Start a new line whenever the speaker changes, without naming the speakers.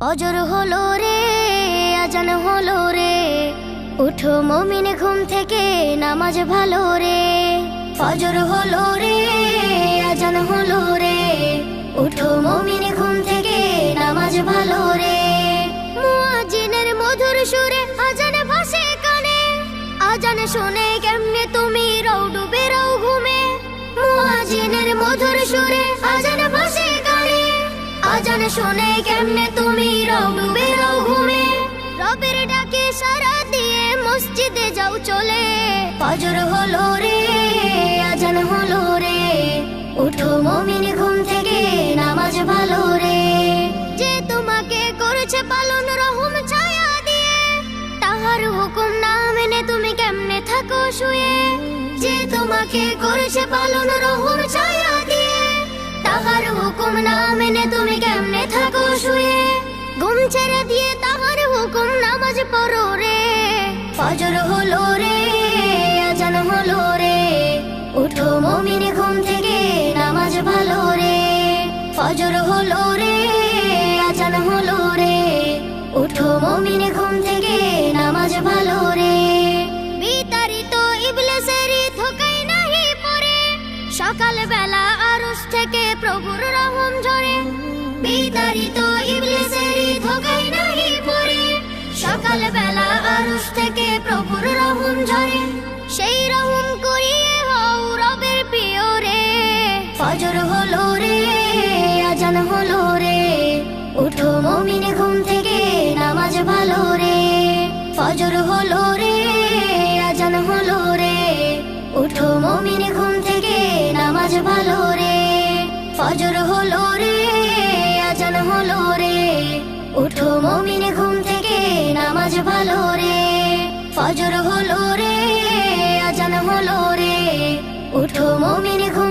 ফজর হলো রে, আজান হলো রে, উঠো মুমিন ঘুম থেকে, নামাজ ভালো রে। ফজর হলো রে, আজান হলো রে, উঠো মুমিন ঘুম থেকে, নামাজ ভালো রে। মুয়াজ্জিনের মধুর সুরে আজান ভাসে কানে, আজান শুনে কেমনে তুমি রও ডুবে রও ঘুমে। মুয়াজ্জিনের মধুর সুরে আজান ভাসে কানে, আজান শুনে কেমনে তুমি রও ডুবে রও ঘুমে। রবের ডাকে সাড়া দিয়ে মসজিদে যাও চলে। ফজর হলো রে, আজান হলো রে, উঠো মুমিন ঘুম থেকে, নামাজ ভালো রে। যে তোমাকে করেছে পালন রহম ছায়া দিয়ে, তাহার হুকুম না মেনে তুমি কেমনে থাকো শুয়ে। যে তোমাকে করেছে পালন রহম ছায়া দিয়ে, তাহার হুকুম না মেনে তুমি কেমনে থাকো শুয়ে। ঘুম ছেড়ে দিয়ে তাহার হুকুম নামাজ পড়ো রে। ফজর হলো রে, আজান হলো রে, উঠো মুমিন ঘুম থেকে, নামাজ ভালো রে। ফজর হলো রে, আজান হলো রে, উঠো মুমিন ঘুম থেকে, নামাজ ভালো রে। বিতাড়িত ইবলিসের ধোঁকায় নাহি পড়ে, সকাল বেলা আরশ থেকে প্রভুর রহম ঝরে। বিতাড়িত ইবলিসের ধোঁকায় নাহি পড়ে, সকাল বেলা আরশ থেকে প্রভুর রহম ঝরে। সেই রহম করিয়ে হও রবের প্রিয় রে। ফজর হলো রে, আজান হলো রে, উঠো মুমিন ঘুম থেকে, নামাজ ভালো রে। ফজর হলো রে, আজান হলো রে, উঠো মুমিন ঘুম থেকে, নামাজ ভালো রে। ফজর হলো রে, আজান হলো রে, উঠো মুমিন ঘুম থেকে, নামাজ ভালো রে। ফজর হলো রে, আজান হলো রে, উঠো মুমিন ঘুম